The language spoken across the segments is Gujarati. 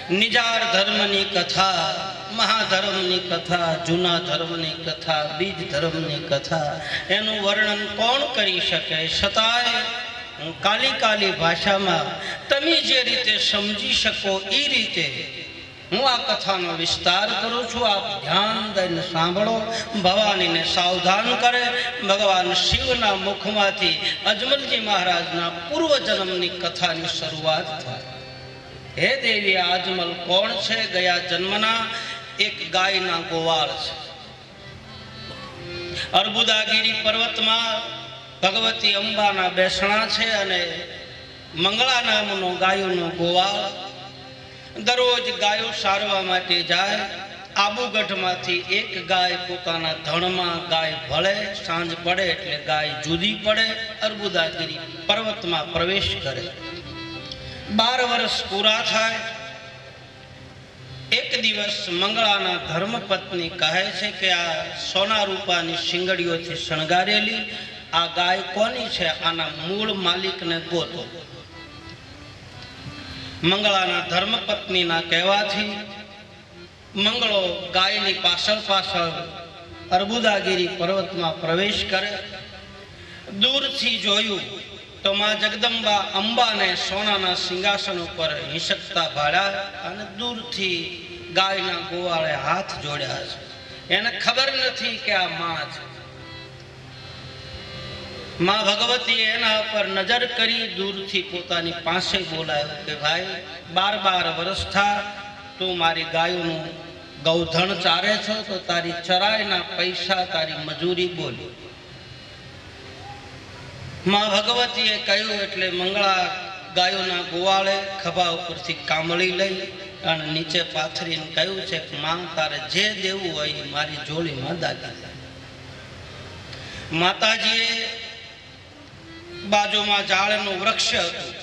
નિજાર ધર્મની કથા, મહાધર્મની કથા, જૂના ધર્મની કથા, બીજ ધર્મની કથા, એનું વર્ણન કોણ કરી શકે? છતાંય હું કાલી ભાષામાં તમે જે રીતે સમજી શકો એ રીતે હું આ કથાનો વિસ્તાર કરું છું. આપ ધ્યાન દઈને સાંભળો. ભવાનીને સાવધાન કરે. ભગવાન શિવના મુખમાંથી અજમલજી મહારાજના પૂર્વજન્મની કથાની શરૂઆત થાય. હે દેવી, અજમલ કોણ છે? ગયા જન્મના એક ગાયના ગોવાળ છે. અર્બુદાગીરી પર્વતમાં ભગવતી અંબાના બેસણા છે અને મંગળા નામનો ગાયોનો ગોવાળ દરરોજ ગાયો સારવા માટે જાય. આબુગઢમાંથી એક ગાય પોતાના ધણમાં ગાય ભળે. સાંજ પડે એટલે ગાય જુદી પડે. અર્બુદાગીરી પર્વતમાં પ્રવેશ કરે. 12 વર્ષ પૂરા થાય. એક દિવસ મંગળાના ધર્મપત્ની કહે છે કે આ સોના રૂપાની શિંગડીઓથી શણગારેલી આ ગાય કોની છે? આના મૂળ માલિકને ગોતો. મંગળાના ધર્મપત્નીના કહેવાથી મંગળો ગાયની પાછળ અર્બુદાગીરી પર્વતમાં પ્રવેશ કરે. દૂરથી જોયું તો માં જગદંબા અંબાને સોનાના સિંહાસન ઉપર હિંસકતા ભાળ્યા અને દૂરથી ગાયના ગોવાળે હાથ જોડ્યા છે. એને ખબર નથી કે આ માં છે. માં ભગવતીએ એના ઉપર નજર કરી દૂરથી પોતાની પાસે બોલાવ્યો કે ભાઈ, 12 વર્ષ થા તું મારી ગાયોનું ગૌધણ ચારે છો તો તારી ચરાઈના પૈસા, તારી મજૂરી બોલી. માં ભગવતીએ કહ્યું એટલે મંગળા ગાયોના ગોવાળે ખભા ઉપરથી કામળી લઈ અને નીચે પાથરીને કહ્યું છે કે માં, તારે જે દેવું હોય મારી જોડીમાં દાગી. માતાજીએ બાજુમાં ઝાડનું વૃક્ષ હતું.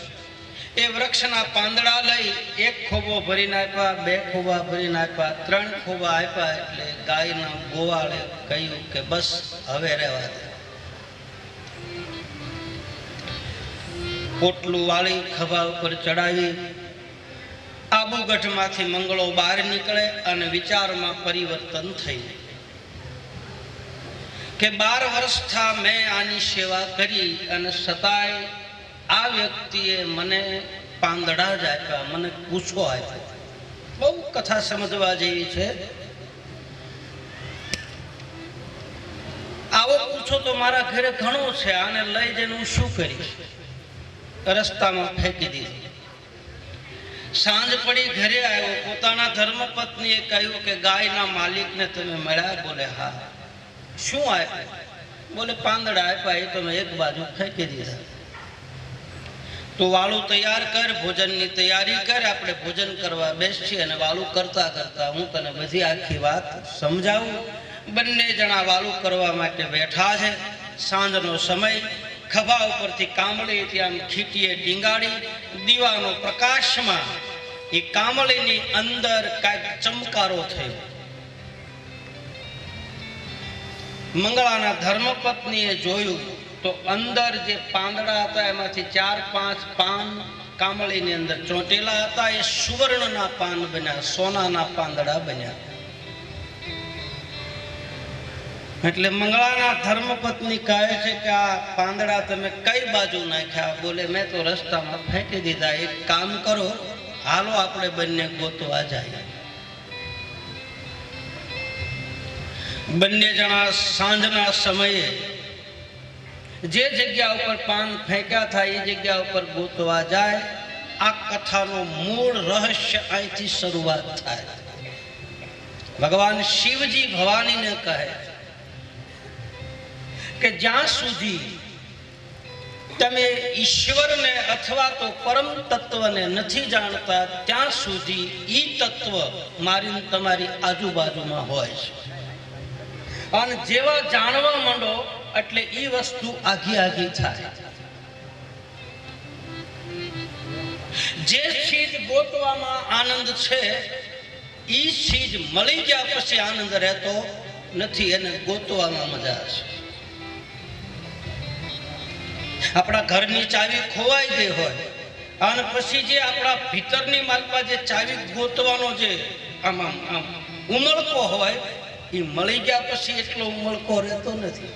એ વૃક્ષના પાંદડા લઈ એક ખોબો ભરીને આપ્યા, 2 ખોબા ભરીને આપ્યા, 3 ખોબા આપ્યા. એટલે ગાયના ગોવાળે કહ્યું કે બસ હવે રહેવા દે. પોટલું વાળી ખભા ઉપર ચડાવી આબુગઢમાંથી મંગળો બહાર નીકળે અને વિચારમાં પરિવર્તન થઈ કે 12 વર્ષ થા મેં આની સેવા કરી અને છતાંય આ વ્યક્તિએ મને પાંદડા જ આપ્યા, મને પૂછો આપ્યો. બહુ કથા સમજવા જેવી છે. આવો પૂછો તો મારા ઘરે ઘણો છે, આને લઈ જઈને હું શું કરીશ? રસ્તામાં ફેંકી દીધી. સાંજ પડી, ઘરે આવ્યો. પોતાના ધર્મપત્નીએ કહ્યું કે ગાયના માલિકને તમે મળ્યા? બોલે હા. શું આપ્યું? બોલે પાંદડા આપ્યા. એ તો મેં એક બાજુ ફેંકી દીધા. તો વાળું તૈયાર કર, ભોજનની તૈયારી કર, આપણે ભોજન કરવા બેસીએ. અને વાળું કરતા કરતા હું તને બધી આખી વાત સમજાવું. બંને જણા વાળું કરવા માટે બેઠા છે. સાંજનો સમય. ખભા ઉપરથી કામળીથી આમ ખીટીએ ડીંગાડી દીવાનો પ્રકાશમાં એ કામળીની અંદર કાંઈક ચમકારો થયો. મંગળાના ધર્મપત્નીએ જોયું તો અંદર જે પાંદડા હતા એમાંથી 4-5 પાન કામળીની અંદર ચોંટેલા હતા. એ સુવર્ણના પાન બન્યા, સોનાના પાંદડા બન્યા. એટલે મંગળાના ધર્મપત્ની કહે છે કે આ પાંદડા તમે કઈ બાજુ નાખ્યા? બોલે મેં તો રસ્તામાં ફેંકી દીધા. એક કામ કરો, હાલો આપણે બંને ગોતવા જાય. બંને જણા સાંજના સમયે જે જગ્યા ઉપર પાન ફેંક્યા થાય એ જગ્યા ઉપર ગોતવા જાય. આ કથાનો મૂળ રહસ્ય અહીંથી શરૂઆત થાય. ભગવાન શિવજી ભવાનીને કહે કે જ્યાં સુધી તમે ઈશ્વરને અથવા તો પરમ તત્વને નથી જાણતા ત્યાં સુધી ઈ તત્વ મારી તમારી આજુબાજુમાં હોય છે. અને જેવા જાણવા માંડો એટલે ઈ વસ્તુ આઘી થાય. જે ચીજ ગોતવામાં આનંદ છે ઈ ચીજ મળી ગયા પછી આનંદ રહેતો નથી. એને ગોતવામાં મજા છે. આપણા ઘરની ચાવી ખોવાઈ ગઈ હોય અને પછી જે આપણા ભીતરની માલમાં જે ચાવી ગોતવાનો જે આમ આમ આમ ઉમળકો હોય એ મળી ગયા પછી એટલો ઉમળકો રહેતો નથી.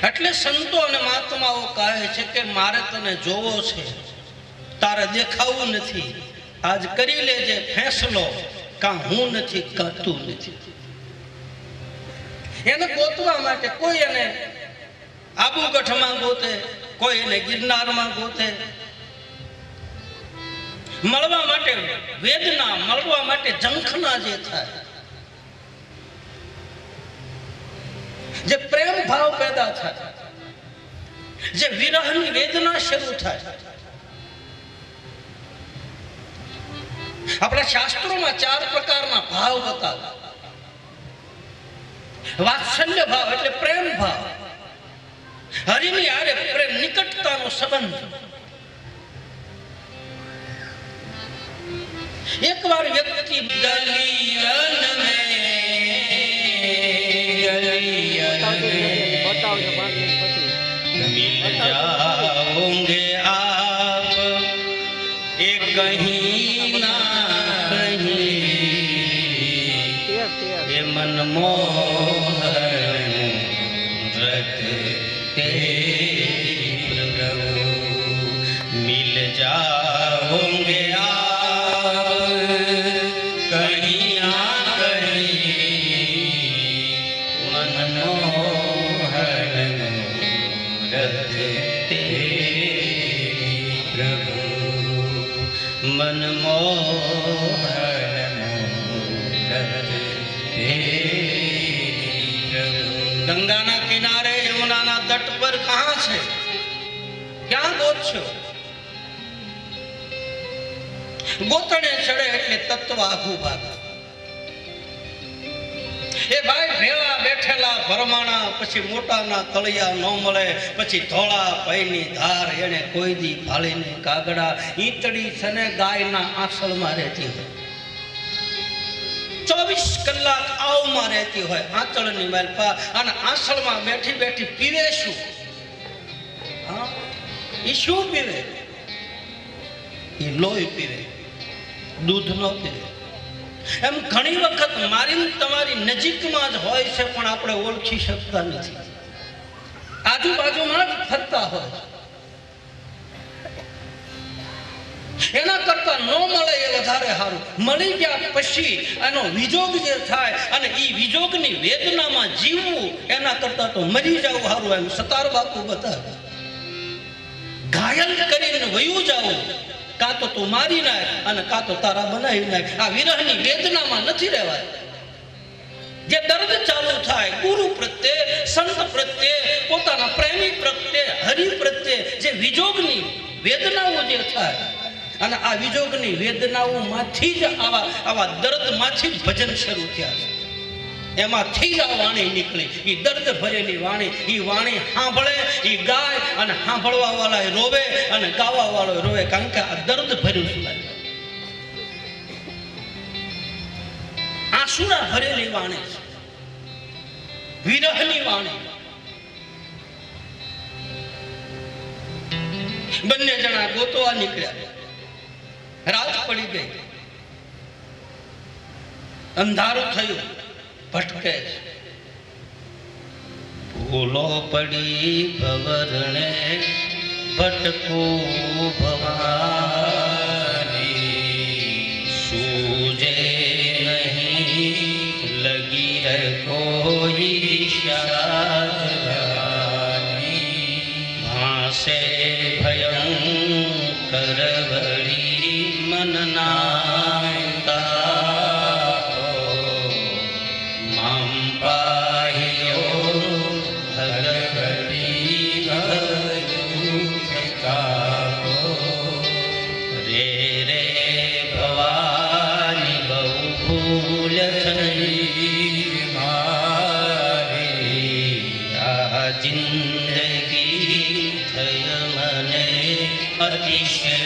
એટલે સંતો અને મહાત્માઓ કહે છે કે મારે તને જોવો છે, તારે દેખાવું નથી. આજ કરી લેજે ફેંસલો, કાં હું નથી કાં તું નથી. એને ગોતવા માટે કોઈ એને આબુગઢમાં ગોતે, કોઈ એને ગિરનારમાં ગોતે. મળવા માટે વેદના, મળવા માટે ઝંખના જે થાય, જે પ્રેમ ભાવ પેદા થાય, જે વિરહની વેદના શરૂ થાય. આપણા શાસ્ત્રોમાં 4 પ્રકારના ભાવ બતાવ્યા. વાત્સલ્ય ભાવ એટલે પ્રેમ ભાવ, હરિની હારે પ્રેમ, નિકટતાનો સંબંધ. એકવાર વ્યક્તિ ગલિયન મેં मिल जाओगे आप ये कहीं ना कहीं, ये मनमोहन रखते प्रभु. मिल जाओगे आप कहीं ना कहीं, मनमोहन प्रभु. गंगाના કિનારે, યમુનાના તટ પર કહાં છે, ક્યાં ગોતશો? ગોતણે ચડે એટલે તત્વ આઘું ભાગે. એ ભાઈ ભેળા બેઠેલા ભરમાણા, પછી મોટાના તળિયા ન મળે, પછી ધોળા પૈની ધાર એને કોઈ દી ભાળીને કાગડા. ઈંતડી છે ને ગાયના આંચળમાં રહેતી હોય, 24 કલાક આવમાં રહેતી હોય આંચળની માલપા, અને આંચળમાં બેઠી બેઠી પીવે શું? એ શું પીવે? એ લોહી પીવે, દૂધ ન પીવે. એમ ઘણી વખત મારી તમારી નજીકમાં જ હોય છે, પણ આપણે ઓળખી શકતા નથી. આજુબાજુમાં જ ફરતા હોય. એના કરતા ન મળે એ વધારે સારું. મળી ગયા પછી એનો વિજોગ જે થાય, અને એ વિજોગની વેદનામાં જીવવું એના કરતા તો મરી જવું સારું. એમ સતાર બાપુ બતાવે. ઘાયલ કરીને વયું જવું, કાં તો તું મારી નાખ અને કાં તો તારા બનાવી નાખ. આ વિરહની વેદનામાં નથી રહેવાય. જે દર્દ ચાલુ થાય ગુરુ પ્રત્યે, સંત પ્રત્યે, પોતાના પ્રેમી પ્રત્યે, હરિ પ્રત્યે, જે વિજોગની વેદનાઓ જે થાય, અને આ વિજોગની વેદનાઓમાંથી જ આવા દર્દમાંથી જ ભજન શરૂ થયા છે. એમાંથી જ આ વાણી નીકળી. એ દર્દ ભરેલી વાણી, એ વાણી સાંભળે, એ ગાય, અને સાંભળવા વાળા રોવે અને ગાવા વાળો રોવે, કારણ કે આ દર્દ ભર્યું છે. આંસુડા ભરેલી વાણી છે, વિરહની વાણી. બંને જણા ગોતવા નીકળ્યા. રાત પડી ગઈ, અંધારું થયું, ભટકે. ભૂલો પડી ભવરણે ભટકું ભવાની, સૂજે નહીં લગી રહે કોઈ શાની, ભાસે ભયંકર વળી મનના જિંદગી થય મને અતિશય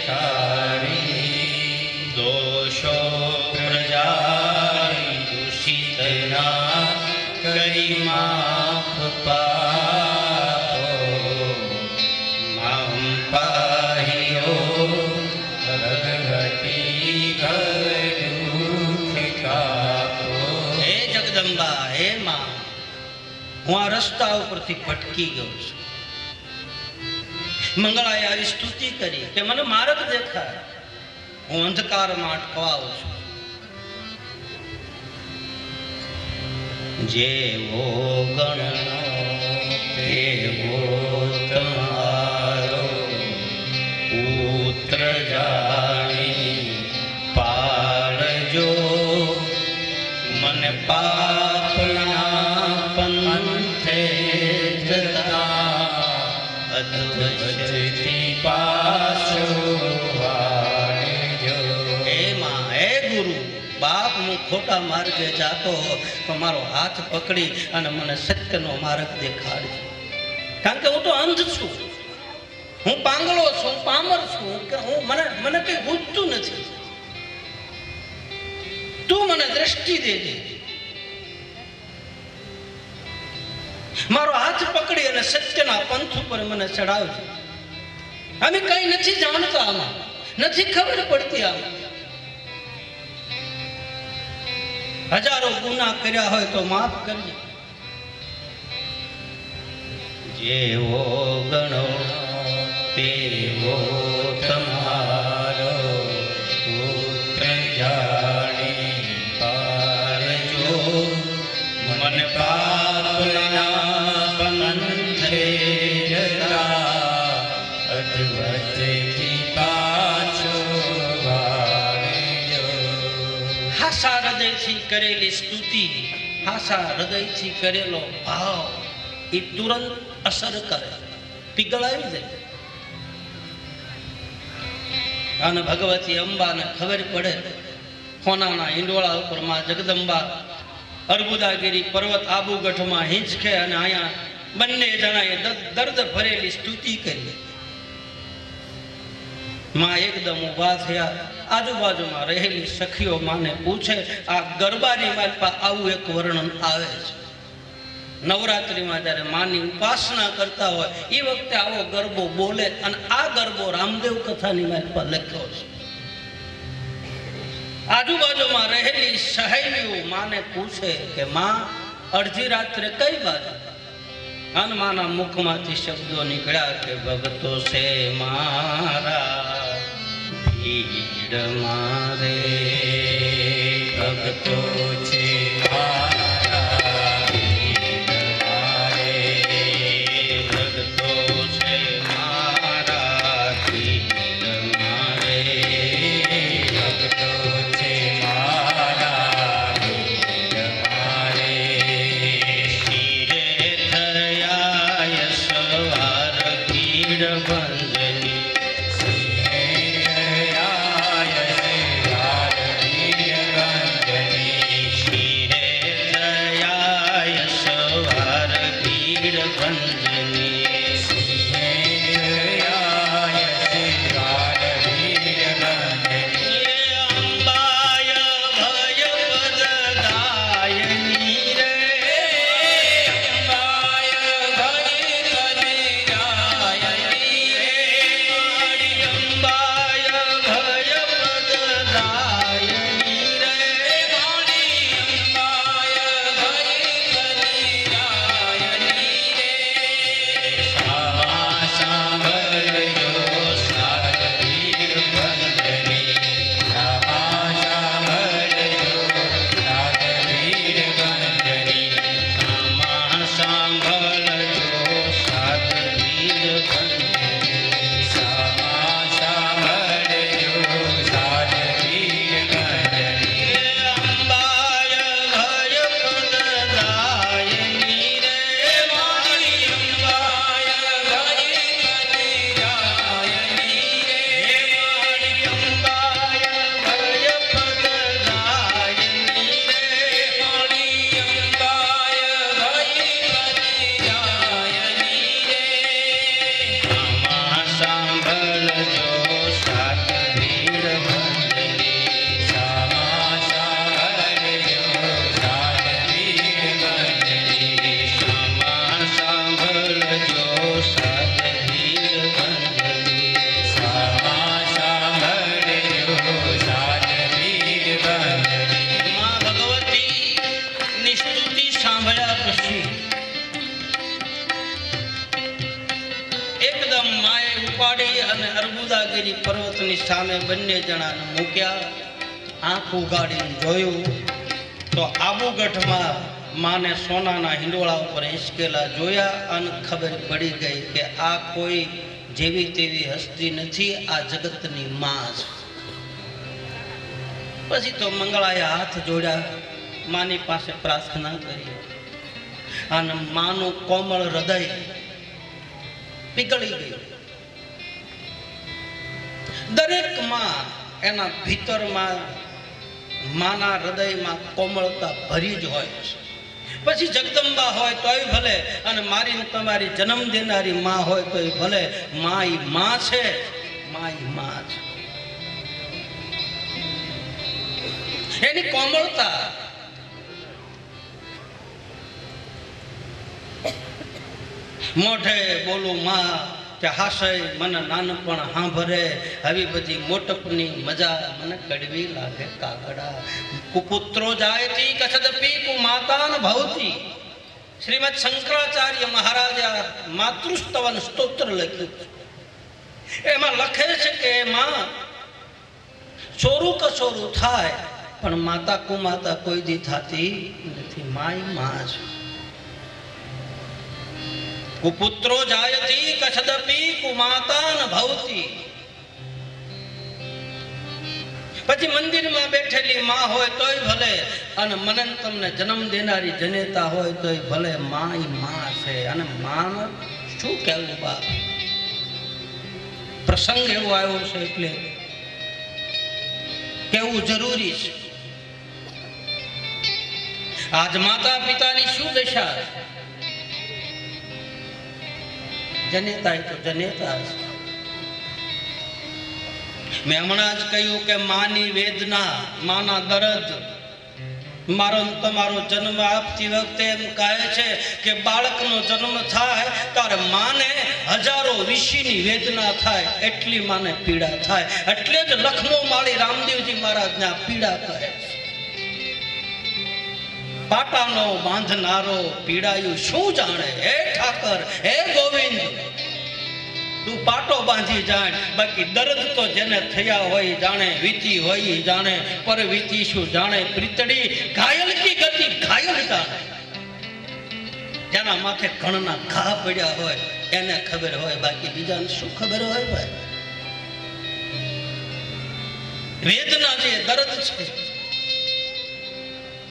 તારી. દો હે જગદંબા, હે માં, હું આ રસ્તા ઉપરથી ભટકી ગયો છું. મંગળાએ આવી સ્તુતિ કરી કે મને માર્ગ દેખાય. હું અંધકારમાં અટકવાઉં છું. જેવો ગણનો તેવો તમારો, પુત્ર જાણી પાડજો મને પાપના પંથે જતા, અધવચથી પાછો વાળજો. હે માં, હે ગુરુ, બાપ હું ખોટા માર્ગે જાતો તો મારો હાથ પકડી અને મને સત્યનો માર્ગ દેખાડજો. કારણ કે હું તો અંધ છું, હું પાંગળો છું, પામર છું, હું મને કઈ બુજતું નથી. તું મને દ્રષ્ટિ દેજે. મારો હાથ પકડી અને સત્યના પંથ ઉપર મને ચડાવજો. અમે કઈ નથી જાણતા, આમાં નથી ખબર પડતી. આમાં હજારો ગુના કર્યા હોય તો માફ કરજે. જેવો ગણો તેવો તમારો, પુત્ર જાણી પાડજો મને પાપના પંથે જતા, અધવચથી પાછો વાળજો. હાસા હૃદયથી કરેલી સ્તુતિ, હાસા હૃદયથી કરેલો ભાવ એ તુરંત અસર કરે, પીગળાવી જાય. અને ભગવતી અંબાને ખબર પડે, હોનાના ઈંડોળા ઉપર માં જગદંબા અર્બુદાગીરી પર્વત આબુગઢમાં હિંચકે અને અહીંયા બંને જણાએ દર્દ ભરેલી સ્તુતિ કરી. માં એકદમ ઊભા થયા. આજુબાજુમાં રહેલી સખીઓ માને પૂછે, આ ગરબાની માલપા આવું એક વર્ણન આવે છે. નવરાત્રિમાં જ્યારે માની ઉપાસના કરતા હોય એ વખતે આવો ગરબો બોલે, અને આ ગરબો રામદેવ કથાની માલપા લખ્યો છે. આજુબાજુમાં રહેલી સહેલીઓ માને પૂછે કે માં, અડધી રાત્રે કઈ બાજુ? હનુમાના મુખમાંથી શબ્દો નીકળ્યા કે ભક્તો છે મારા, ભીડ મારે, ભક્તો છે મારા, ભીડ મારે, ભક્તો છે મારા, ભીડ મારે, ભક્તો છે મારા, ભીડ મારે. શિરે થયા યશવાર ભીડ બંધની, શિરે થયા યશવાર ભીડ બંધની, મંદરગીરી પર્વતની સામે બંને જણાને મૂક્યા. આંખ ઉગાડીને જોયું તો આબુગઢમાં માને સોનાના હિંડોળા ઉપર હિંચકેલા જોયા અને ખબર પડી ગઈ કે આ કોઈ જેવી તેવી હસ્તી નથી, આ જગતની માં છે. પછી તો મંગળાએ હાથ જોડ્યા, માની પાસે પ્રાર્થના કરી અને માનું કોમળ હૃદય પીગળી ગયું. દરેક માં એના ભીતરમાં માના હૃદયમાં કોમળતા ભરી જ હોય છે. પછી જગદંબા હોય તોય ભલે અને મારી તમારી જન્મ દેનારી માં હોય તોય ભલે, માં ઈ માં છે, માં ઈ માં છે. એની કોમળતા મોઢે બોલું માં કે હાસય મને નાનપણ હાંભરે, આવી બધી મોટપની મજા મને કડવી લાગે કાગડા. કુપુત્રો જાયતી કછદપી કુમાતાન ભવતી. શ્રીમદ શંકરાચાર્ય મહારાજે માતૃસ્તવન સ્તોત્ર લખ્યું. એમાં લખે છે કે એમાં ચોરું કસોરું થાય પણ માતા કુમાતા કોઈ દી થતી નથી. માય માં છે. કુપુત્રો જાયતી કછદપી કુમાતાન ભવતી. પછી મંદિરમાં બેઠેલી માં હોય તોય ભલે અને મને તમને જન્મ દેનારી જનેતા હોય તોય ભલે, માં માં છે. અને માં શું કહેવું બાપ, પ્રસંગ એવો આવ્યો છે એટલે કેવું જરૂરી છે. આજ માતા પિતાની શું દશા, જનેતા તો જનેતા છે. મેં હમણાં જ કહ્યું કે માની વેદના, માના દર્દ. મારો તમારો જન્મ આપતી વખતે એમ કહે છે કે બાળકનો જન્મ થાય ત્યારે માને હજારો વીસીની વેદના થાય, એટલી માને પીડા થાય. એટલે જ લખનો માળી રામદેવજી મહારાજને આ પીડા કહે છે. પાટાનો બાંધનારો પીડાયું શું જાણે, હે ઠાકર હે ગોવિંદ તું પાટો બાંધી જાણ, બાકી દર્દ તો જેને થયા હોય જાણે, વીતી હોય જાણે, પર વીતી શું જાણે. પ્રીતડી ઘાયલ કી ગતિ ઘાયલ જાણે. જેના માથે ઘણના ઘા પડ્યા હોય એને ખબર હોય, બાકી બીજાને શું ખબર હોય ભાઈ. વેદના જે દર્દ છે